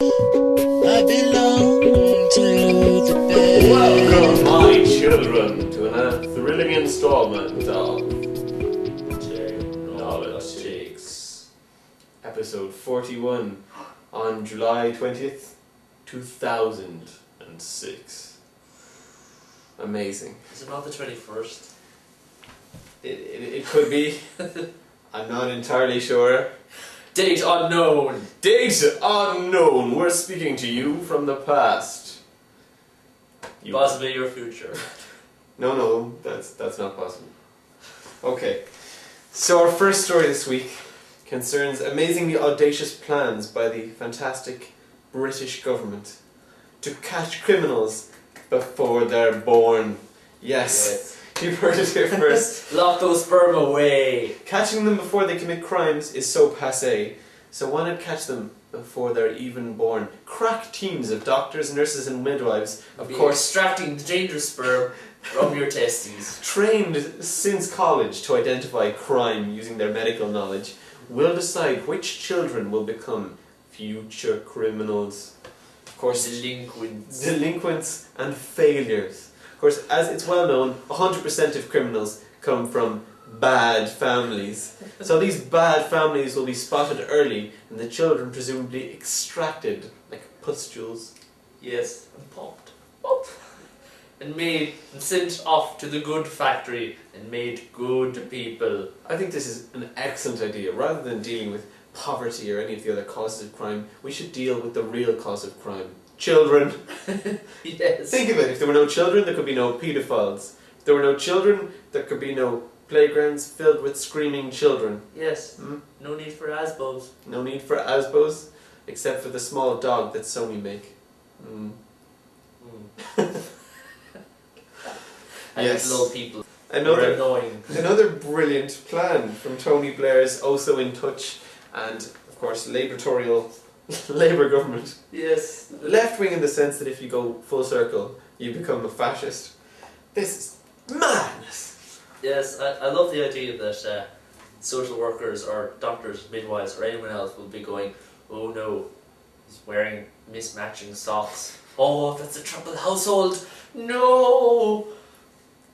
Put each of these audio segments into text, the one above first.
I belong to the bed. Welcome, my children, to a thrilling installment of Technolotics. Episode 41 on July 20th, 2006. Amazing. Is it not the 21st? It could be. I'm not entirely sure. Date unknown! Date unknown. We're speaking to you from the past. Possibly your future. No, that's not possible. Okay, so our first story this week concerns amazingly audacious plans by the fantastic British government to catch criminals before they're born. Yes. You've heard it here first. Lock those sperm away! Catching them before they commit crimes is so passé, so why not catch them before they're even born? Crack teams of doctors, nurses and midwives, of course, extracting the dangerous sperm from your testes. trained since college to identify crime using their medical knowledge, will decide which children will become future criminals. Of course, delinquents and failures. Of course, as it's well known, 100% of criminals come from bad families. So these bad families will be spotted early and the children presumably extracted like pustules. Yes, and popped. Pop. And made and sent off to the good factory and made good people. I think this is an excellent idea. Rather than dealing with poverty or any of the other causes of crime, we should deal with the real cause of crime. Children. Yes. Think of it, if there were no children, there could be no paedophiles. If there were no children, there could be no playgrounds filled with screaming children. Yes. No need for asbos. No need for asbos, except for the small dog that Sony make. And Yes. little people. Another We're annoying. Another brilliant plan from Tony Blair's Also in Touch and, of course, Labour government. Yes. Left wing in the sense that if you go full circle, you become a fascist. This is madness. Yes, I love the idea that social workers or doctors, midwives or anyone else will be going, oh no, he's wearing mismatching socks. Oh, that's a troubled household. No!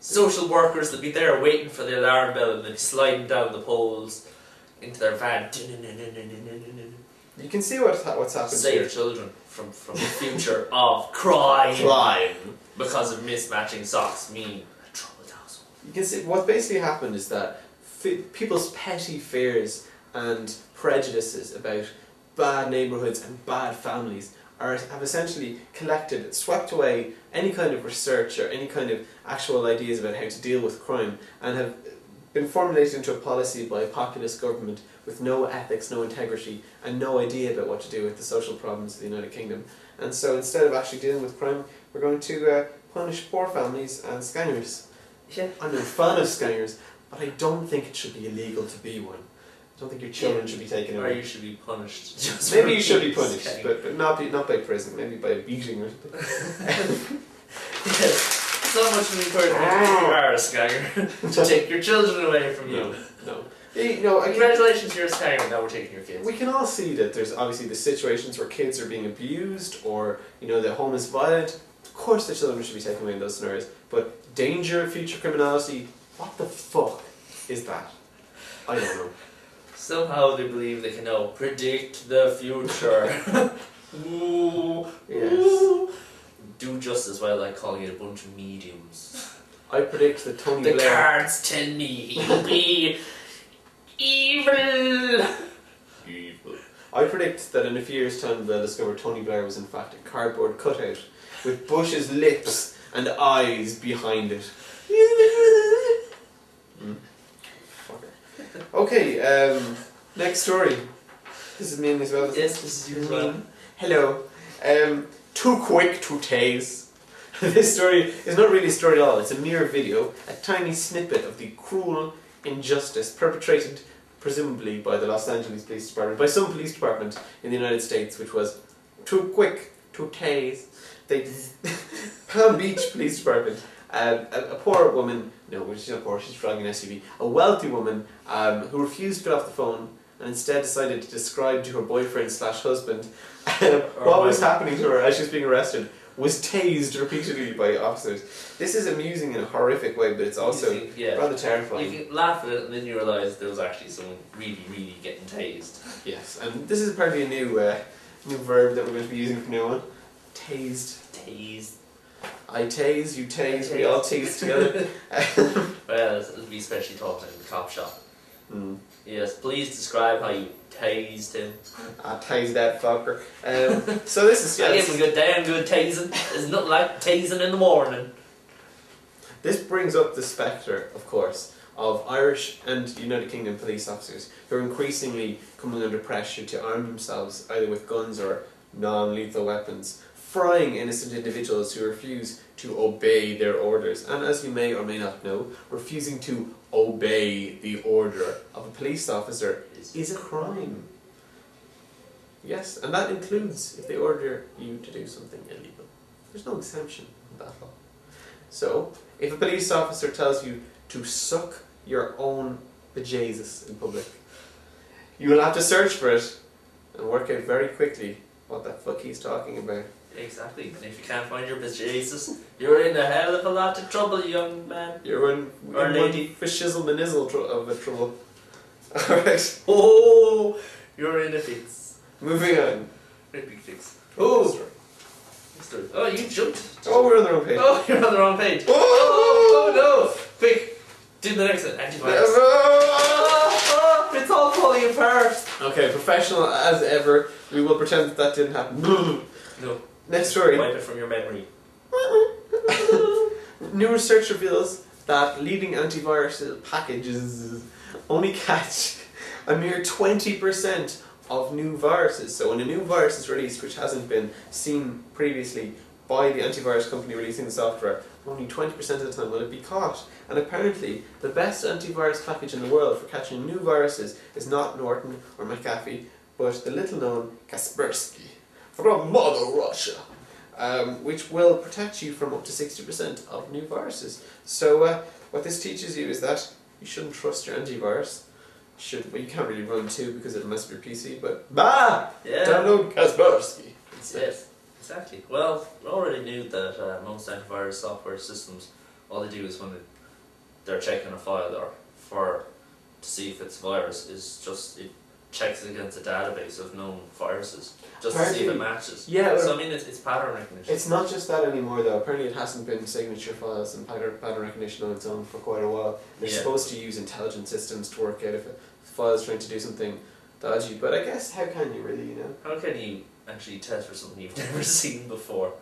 Social workers, they'll be there waiting for the alarm bell and they'll be sliding down the poles into their van. You can see what's happened Save here. children from the future of crime. Because of mismatching socks mean a troubled household. You can see what basically happened is that people's petty fears and prejudices about bad neighbourhoods and bad families have essentially collected, swept away any kind of research or any kind of actual ideas about how to deal with crime, and have been formulated into a policy by a populist government with no ethics, no integrity, and no idea about what to do with the social problems of the United Kingdom. And so instead of actually dealing with crime, we're going to punish poor families and scangers. Yeah. I'm a fan of scangers, but I don't think it should be illegal to be one. I don't think your children should be taken Or away. you should be punished. Just Maybe for you should be being punished, skank. but not by prison, maybe by a beating or something. Yes. It's not much of an encouragement if you are a scanger to take your children away from you. No. Again, Congratulations, you're a scanger, now we're taking your kids. we can all see that there's obviously the situations where kids are being abused or, the home is violent. Of course the children should be taken away in those scenarios. But danger, future criminality, what the fuck is that? I don't know. Somehow they believe they can now predict the future. Ooh, Yes. ooh. Do just as well like calling it a bunch of mediums. I predict that Tony The Blair... cards tell me he will be evil. Evil. I predict that in a few years' time they'll discover Tony Blair was in fact a cardboard cutout with Bush's lips and eyes behind it. Fucker. Okay, next story. This is me as well. Yes, this is you as well. Hello. Too quick to tase. This story is not really a story at all. It's a mere video, a tiny snippet of the cruel injustice perpetrated presumably by the Los Angeles Police Department, by some police department in the United States, which was too quick to tase. Palm Beach Police Department, a poor woman, no, she's not poor, she's driving an SUV, a wealthy woman who refused to get off the phone and instead decided to describe to her boyfriend slash husband what was happening to her as she was being arrested, was tased repeatedly by officers. This is amusing in a horrific way, but it's also rather terrifying. You can laugh at it and then you realise there was actually someone really, really getting tased. Yes, and this is apparently a new verb that we're going to be using from now on. Tased. Tased. I tase, you tase, we all tase together. Well, it'll be especially talking in the cop shop. Mm. Yes, please describe how you tased him. I tased that fucker. So this is... I gave him a good damn good tasing. There's nothing like tasing in the morning. This brings up the spectre, of course, of Irish and United Kingdom police officers who are increasingly coming under pressure to arm themselves either with guns or non-lethal weapons, frying innocent individuals who refuse to obey their orders, and as you may or may not know, refusing to obey the order of a police officer is a crime. Yes, and that includes if they order you to do something illegal. There's no exemption in that law. So, if a police officer tells you to suck your own bejesus in public, you will have to search for it and work out very quickly what the fuck he's talking about. Exactly, and if you can't find your bejesus, you're in a hell of a lot of trouble, young man. You're in lady. For shizzle manizzle of a trouble. Alright. Oh, you're in a fix. Moving on. Great big fix. Oh! Oh, you jumped. Oh, we're on the wrong page. Oh, you're on the wrong page. Oh, no! Quick, do the next one. Antivirus. Oh, it's all falling apart. Okay, professional as ever. We will pretend that didn't happen. No. Next story. Wipe it from your memory. New research reveals that leading antivirus packages only catch a mere 20% of new viruses. So when a new virus is released which hasn't been seen previously by the antivirus company releasing the software, only 20% of the time will it be caught. And apparently the best antivirus package in the world for catching new viruses is not Norton or McAfee, but the little known Kaspersky from Mother Russia, which will protect you from up to 60% of new viruses. So what this teaches you is that you shouldn't trust your antivirus. Well, you can't really run two because it'll mess with your PC, but download Kaspersky instead. Yes, exactly. Well, we already knew that most antivirus software systems, all they do is when they're checking a file to see if it's a virus, is just it checks it against a database of known viruses just to see if it matches. Yeah, so I mean it's pattern recognition. It's not just that anymore though. Apparently it hasn't been signature files and pattern recognition on its own for quite a while. They're supposed to use intelligent systems to work out if a file is trying to do something dodgy, but I guess how can you really, How can you actually test for something you've never seen before?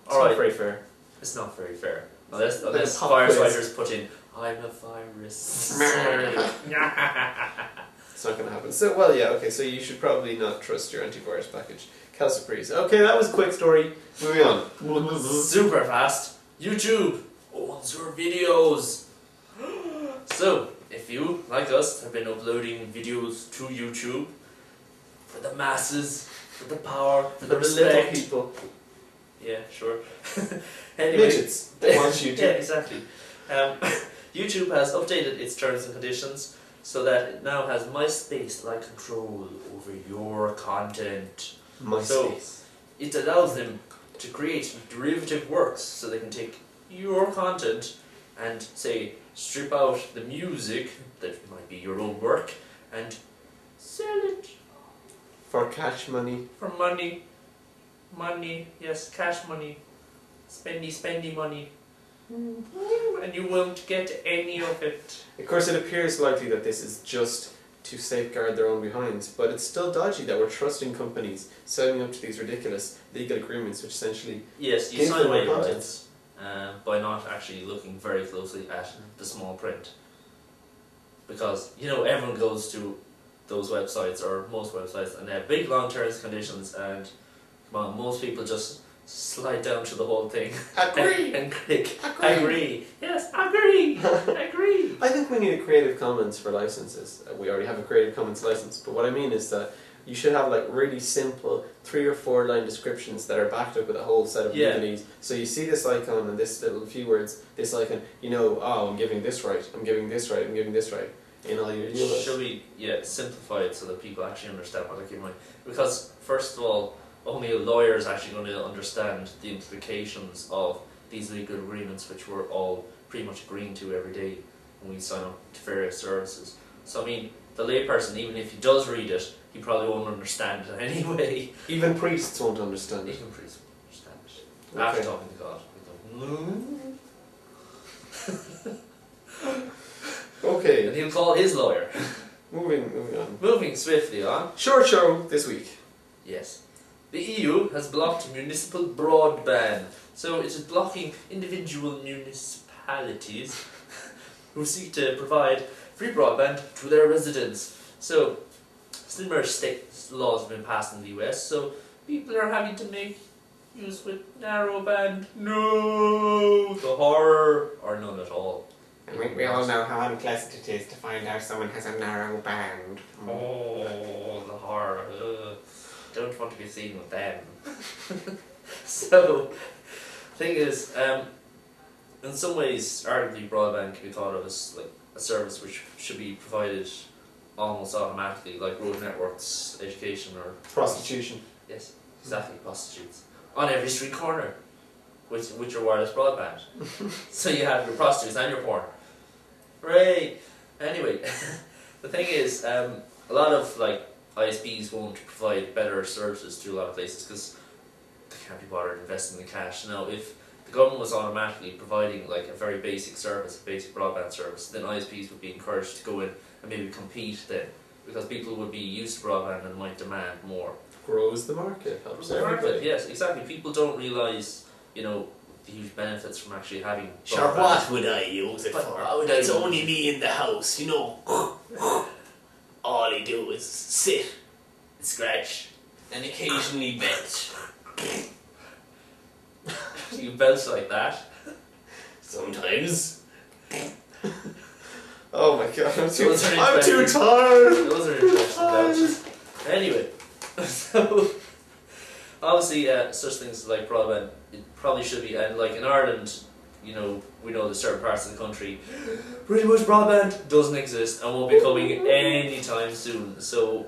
It's not very fair. It's not very fair. Unless pop virus quiz. writers put in, I'm a virus. It's not going to happen. So, well, yeah, okay, so you should probably not trust your antivirus package. Calciprese. Okay, that was a quick story. Moving on. Super fast. YouTube owns your videos. So, if you, like us, have been uploading videos to YouTube for the masses, for the power, for the little respect. people. Yeah, sure. Anyway. Midgets. They want YouTube. Yeah, exactly. YouTube has updated its terms and conditions so that it now has MySpace-like control over your content. MySpace. So it allows them to create derivative works, so they can take your content and, say, strip out the music that might be your own work and sell it For cash money. for money. Money, yes, cash money. Spendy money. And you won't get any of it. Of course, it appears likely that this is just to safeguard their own behinds, but it's still dodgy that we're trusting companies signing up to these ridiculous legal agreements which essentially Yes, you give sign them away more your content. rights by not actually looking very closely at the small print. Because, everyone goes to those websites, or most websites, and they have big long terms and conditions, and come on, most people just slide down to the whole thing. Agree! and click. Agree. Yes, agree! Agree! I think we need a Creative Commons for licenses. We already have a Creative Commons license, but what I mean is that you should have like really simple 3 or 4 line descriptions that are backed up with a whole set of legalese. So you see this icon and this little few words, this icon, I'm giving this right, I'm giving this right, I'm giving this right. in all your units. Should we simplify it so that people actually understand what they're giving away? Because first of all, only a lawyer is actually going to understand the implications of these legal agreements, which we're all pretty much agreeing to every day when we sign up to various services. So I mean, the layperson, even if he does read it, he probably won't understand it anyway. Even priests won't understand it. Even priests won't understand it. Okay. After talking to God. Okay. And he'll call his lawyer. Moving on. Moving swiftly on. Short show this week. Yes. The EU has blocked municipal broadband. So it is blocking individual municipalities who seek to provide free broadband to their residents. So similar state laws have been passed in the US, so people are having to make use with narrowband. No! The horror, or none at all. I think we all know how unpleasant it is to find out someone has a narrow band. Oh, the horror. Ugh. Don't want to be seen with them. So, thing is, in some ways, arguably broadband can be thought of as like a service which should be provided almost automatically, like road networks, education, or Prostitution. yes, exactly, prostitutes on every street corner, with your wireless broadband. So you have your prostitutes and your porn. Right. Anyway, the thing is, a lot of like ISPs won't provide better services to a lot of places because they can't be bothered investing the cash. Now, if the government was automatically providing like a very basic service, a basic broadband service, then ISPs would be encouraged to go in and maybe compete then, because people would be used to broadband and might demand more. Grows the market. Helps everybody. Yes, exactly. People don't realise, the huge benefits from actually having Sure, broadband. what would I use it But for? what would I It's use only it me in the house, All I do is sit, scratch, and occasionally belch. You belch like that. Sometimes. Oh my god, I'm too Those are tired! Those are interesting belches. Anyway, so obviously such things like broadband, it probably should be, and like in Ireland, we know there's certain parts of the country pretty much broadband doesn't exist and won't be coming anytime soon. So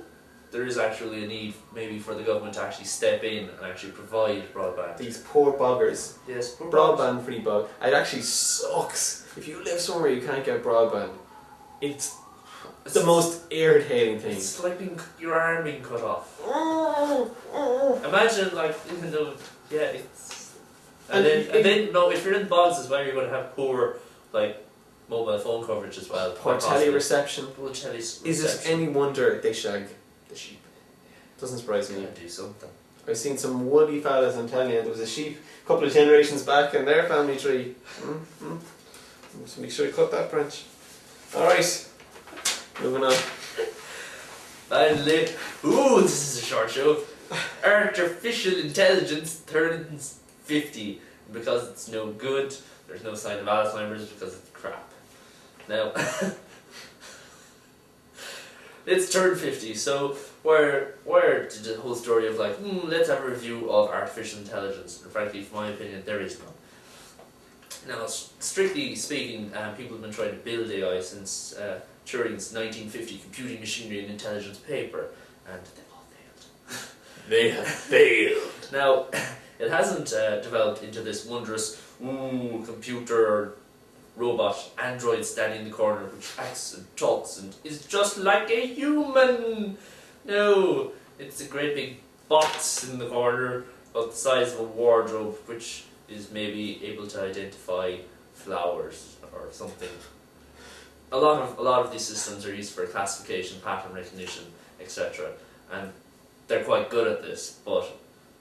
there is actually a need maybe for the government to actually step in and actually provide broadband. These poor buggers. Yes, poor Broadband free bug. It actually sucks. If you live somewhere you can't get broadband, it's the most irritating thing. It's like your arm being cut off. Imagine it's and then no, if you're in the bogs as well, you're going to have poor mobile phone coverage as well. Poor telly reception. Poor telly Is reception. it any wonder they shag the sheep? Doesn't surprise me. Gotta do something. I've seen some woolly fellas, I'm telling you, there was a sheep a couple of generations back in their family tree. So make sure you cut that branch. Alright, moving on. Finally, this is a short show. Artificial intelligence turns 50. And because it's no good, there's no sign of Alzheimer's because it's crap. Now, it's turned 50, so where did the whole story of let's have a review of artificial intelligence? And frankly, from my opinion, there is none. Now, strictly speaking, people have been trying to build AI since Turing's 1950 Computing, Machinery and Intelligence paper, and they've all failed. They have failed. Now, it hasn't developed into this wondrous computer or robot android standing in the corner which acts and talks and is just like a human. No, it's a great big box in the corner about the size of a wardrobe which is maybe able to identify flowers or something. A lot of these systems are used for classification, pattern recognition, etc. And they're quite good at this, but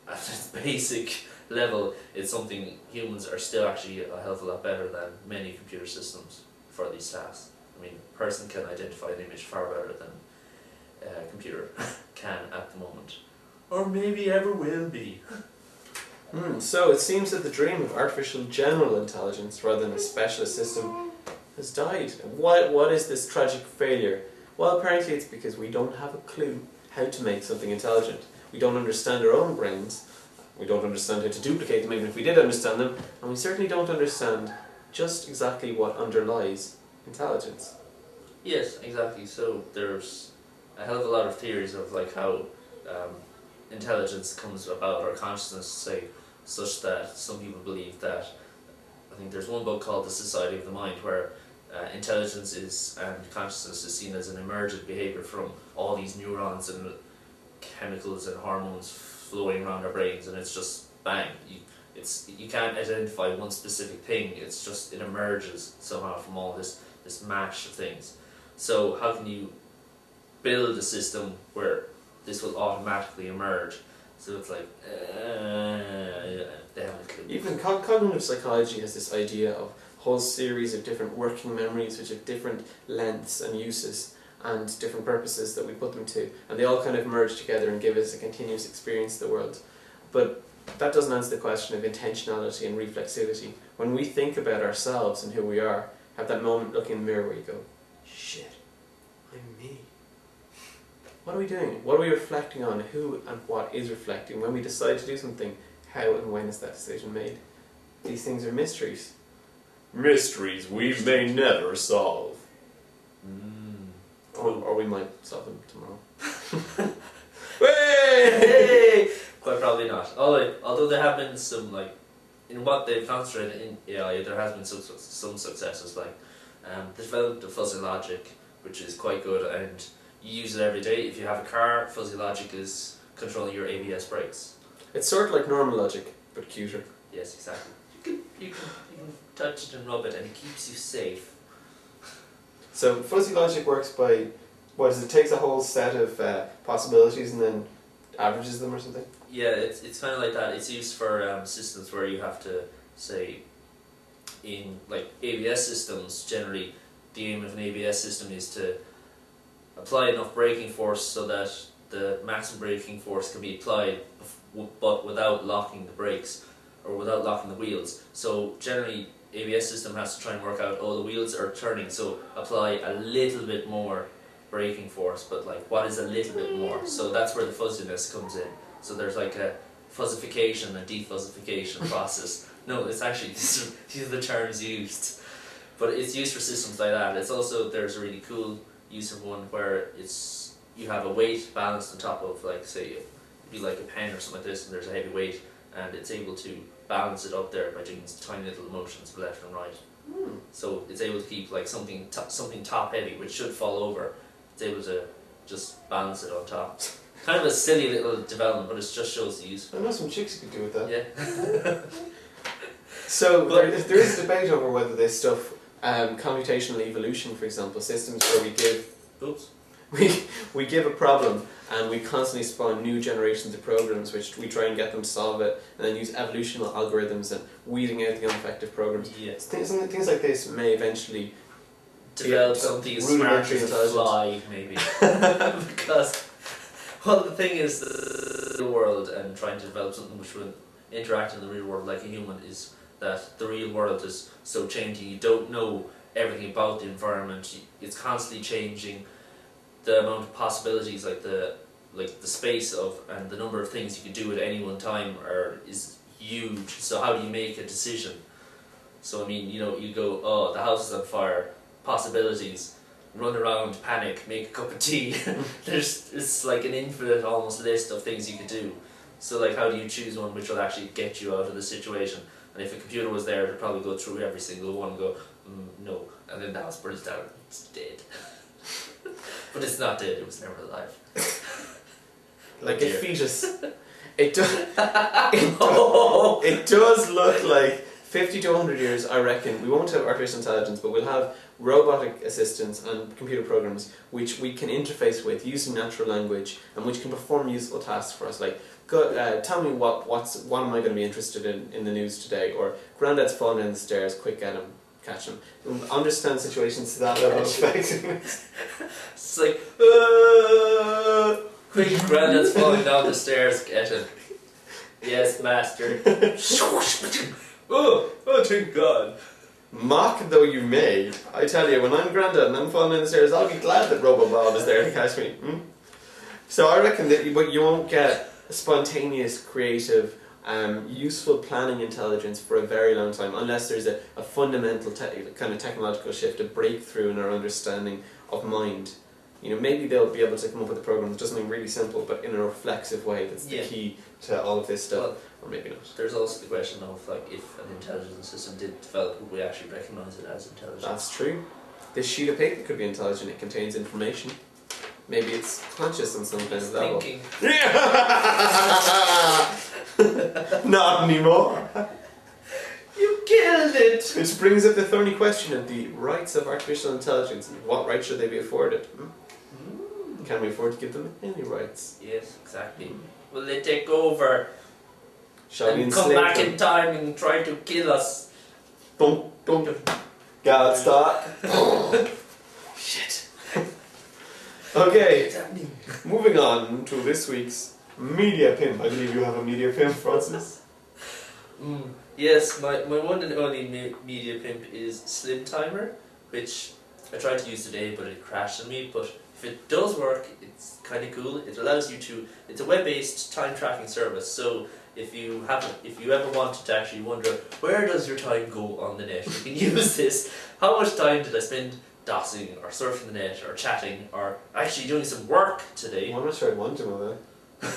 at its basic level, it's something humans are still actually a hell of a lot better than many computer systems for these tasks. I mean, a person can identify an image far better than a computer can at the moment. Or maybe ever will be. So it seems that the dream of artificial general intelligence rather than a specialist system has died. What is this tragic failure? Well, apparently it's because we don't have a clue how to make something intelligent. We don't understand our own brains. We don't understand how to duplicate them even if we did understand them. And we certainly don't understand just exactly what underlies intelligence. Yes, exactly. So there's a hell of a lot of theories of like how intelligence comes about, or consciousness, say, such that some people believe that. I think there's one book called The Society of the Mind where intelligence is and consciousness is seen as an emergent behavior from all these neurons and chemicals and hormones flowing around our brains, and it's just bang. You can't identify one specific thing. It's just it emerges somehow from all this mash of things. So how can you build a system where this will automatically emerge? So it's like they haven't a clue. Even cognitive psychology has this idea of a whole series of different working memories which have different lengths and uses and different purposes that we put them to, and they all kind of merge together and give us a continuous experience of the world. But that doesn't answer the question of intentionality and reflexivity. When we think about ourselves and who we are, have that moment look in the mirror where you go, shit, I'm me. What are we doing? What are we reflecting on? Who and what is reflecting? When we decide to do something, how and when is that decision made? These things are mysteries. Mysteries we may never solve. Or we might solve them tomorrow. Hey! Quite probably not. Although there have been some, like, in what they've concentrated in AI, there has been some successes. Like, they developed the fuzzy logic, which is quite good, and you use it every day. If you have a car, fuzzy logic is controlling your ABS brakes. It's sort of like normal logic, but cuter. Yes, exactly. You can touch it and rub it, and it keeps you safe. So fuzzy logic works by, what is it, takes a whole set of possibilities and then averages them or something? Yeah, it's kind of like that. It's used for systems where you have to, say, in like ABS systems, generally the aim of an ABS system is to apply enough braking force so that the maximum braking force can be applied but without locking the brakes or without locking the wheels. So generally ABS system has to try and work out, the wheels are turning, so apply a little bit more braking force, but like what is a little bit more? So that's where the fuzziness comes in. So there's like a fuzzification and defuzzification process. No, it's actually, these are the terms used. But it's used for systems like that. It's also, there's a really cool use of one where you have a weight balanced on top of, like, say, it'd be like a pen or something like this, and there's a heavy weight, and it's able to balance it up there by doing tiny little motions left and right. So it's able to keep like something top heavy, which should fall over. It's able to just balance it on top. Kind of a silly little development, but it just shows the use. I know some chicks who could do with that. Yeah. So there is a debate over whether this stuff, computational evolution, for example, systems where we give a problem and we constantly spawn new generations of programs which we try and get them to solve it, and then use evolutional algorithms and weeding out the ineffective programs. Yes. Things like this may eventually develop something as smart as a fly, maybe. Because, well, the thing is, the world and trying to develop something which would interact in the real world like a human is that the real world is so changing. You don't know everything about the environment. It's constantly changing. The amount of possibilities, like the space of and the number of things you can do at any one time is huge. So how do you make a decision? So I mean, you go, the house is on fire. Possibilities. Run around, panic, make a cup of tea. It's like an infinite almost list of things you could do. So like, how do you choose one which will actually get you out of the situation? And if a computer was there, it'd probably go through every single one and go, no, and then the house burns down. It's dead. But it's not dead. It was never alive. Like a fetus. It does look like 50 to 100 years, I reckon, we won't have artificial intelligence, but we'll have robotic assistants and computer programs which we can interface with using natural language and which can perform useful tasks for us, like, tell me what am I going to be interested in the news today, or Grandad's falling down the stairs, quick get him, catch him. Understand situations to that level of effectiveness. It's like, quick, Grandad's falling down the stairs, get him. Yes, master. Oh, thank God. Mock though you may, I tell you, when I'm Grandad and I'm falling down the stairs, I'll be glad that Robobob is there to catch me. So I reckon that you won't get a spontaneous, creative, useful planning intelligence for a very long time, unless there's a fundamental kind of technological shift, a breakthrough in our understanding of mind. You know, maybe they'll be able to come up with a program that does something really simple, but in a reflexive way. That's the key to all of this stuff, well, or maybe not. There's also the question of like, if an intelligent system did develop, would we actually recognise it as intelligent? That's true. This sheet of paper could be intelligent. It contains information. Maybe it's conscious on some kind of level. Thinking. Not anymore. You killed it! Which brings up the thorny question of the rights of artificial intelligence. What rights should they be afforded? Can we afford to give them any rights? Yes, exactly. Will they take over Shall we and come enslave back them? in time and try to kill us? Dum, dum. God, stop. Shit. Okay, moving on to this week's media pimp. I believe you have a media pimp, Francis. Yes, my one and only media pimp is Slim Timer, which I tried to use today, but it crashed on me. But if it does work, it's kind of cool. It allows you to. It's a web-based time tracking service. So if you ever wanted to actually wonder where does your time go on the net, you can use this. How much time did I spend dossing or surfing the net or chatting or actually doing some work today? Well, I'm not sure I'd want to know that.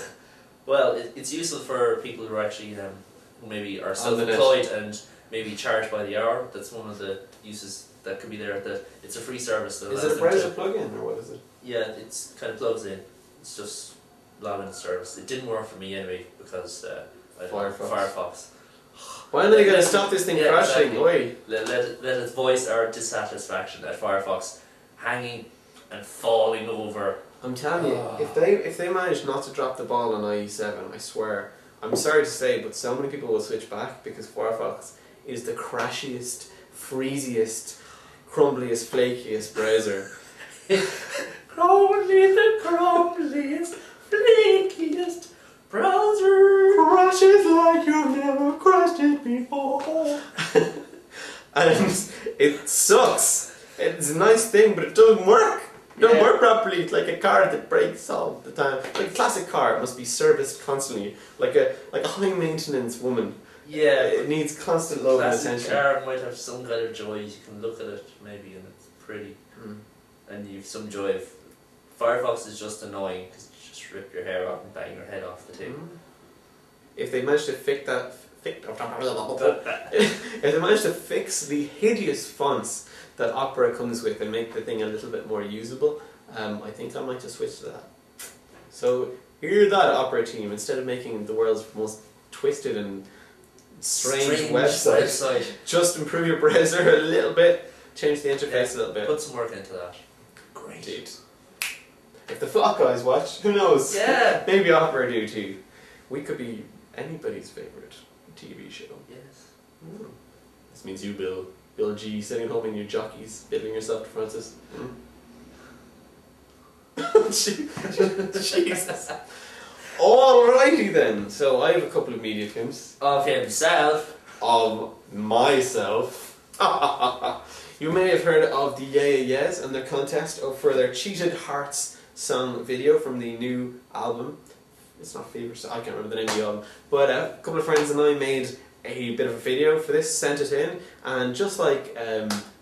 Well, it's useful for people who are actually who maybe are On the net. self-employed and maybe charged by the hour. That's one of the uses that could be there. That it's a free service. That Is allows it a them browser to- plugin or what is it? Yeah, it's kind of plugs in. It's just login service. It didn't work for me anyway because I don't know, Firefox. Why are they going to stop this thing Yeah, crashing? exactly. Oi. Let it voice our dissatisfaction at Firefox hanging and falling over. I'm telling you, if they manage not to drop the ball on IE7, I swear, I'm sorry to say, but so many people will switch back because Firefox is the crashiest, freeziest, crumbliest, flakiest browser. Only the crumbliest, flakiest browser. Crashes like you've never crashed it before. And it sucks. It's a nice thing, but it doesn't work. It doesn't work properly. It's like a car that breaks all the time. Like a classic car, it must be serviced constantly. Like a high maintenance woman. Yeah, It needs constant love and classic attention. car might have some kind of joy. You can look at it maybe and it's pretty, and you've some joy. Firefox is just annoying because you just rip your hair out and bang your head off the table. If they manage to fix that, if they manage to fix the hideous fonts that Opera comes with and make the thing a little bit more usable, I think I might just switch to that. So hear that, Opera team, instead of making the world's most twisted and strange website, just improve your browser a little bit, change the interface a little bit. Put some work into that. Great. Indeed. If the Flock Guys watch, who knows? Yeah. Maybe Opera do too. We could be anybody's favourite TV show. Yes. This means you, Bill G, sitting at home in your jockeys, bidding yourself to Francis. Jesus. Alrighty then. So I have a couple of media pimps. Of himself. Of myself. You may have heard of the Yeah Yeah Yeahs and their contest for their Cheated Hearts song video from the new album. It's not Fever, so I can't remember the name of the album. But a couple of friends and I made a bit of a video for this, sent it in, and just like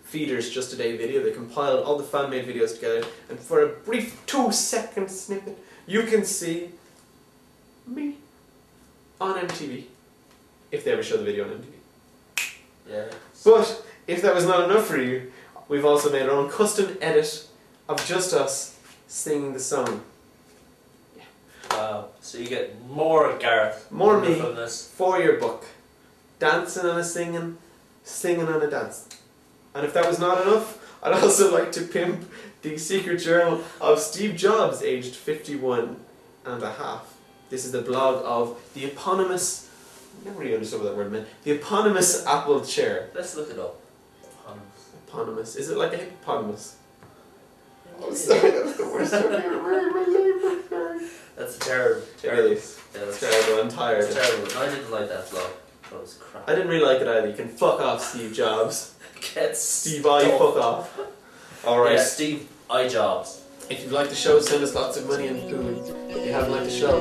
Feeder's Just a Day video, they compiled all the fan-made videos together, and for a brief 2-second snippet, you can see me on MTV, if they ever show the video on MTV. Yeah. But if that was not enough for you, we've also made our own custom edit of just us singing the song. Wow. So you get more Gareth. More me wonderfulness. for your book. Dancing and a singing, singing and a dancing. And if that was not enough, I'd also like to pimp the secret journal of Steve Jobs, aged 51 and a half. This is the blog of the eponymous, I never really understood what that word meant, the eponymous Apple chair. Let's look it up. Eponymous. Is it like a hippopotamus? Oh, sorry, that's the worst word I've ever heard in my life. Sorry. That's terrible. Really? Yeah, that's Terrible, I'm tired. It's terrible. I didn't like that vlog. That was crap. I didn't really like it either. You can fuck off, Steve Jobs. Get Steve I, fuck off. Alright. Yeah, Steve I Jobs. If you'd like the show, send us lots of money and food. If you haven't liked the show,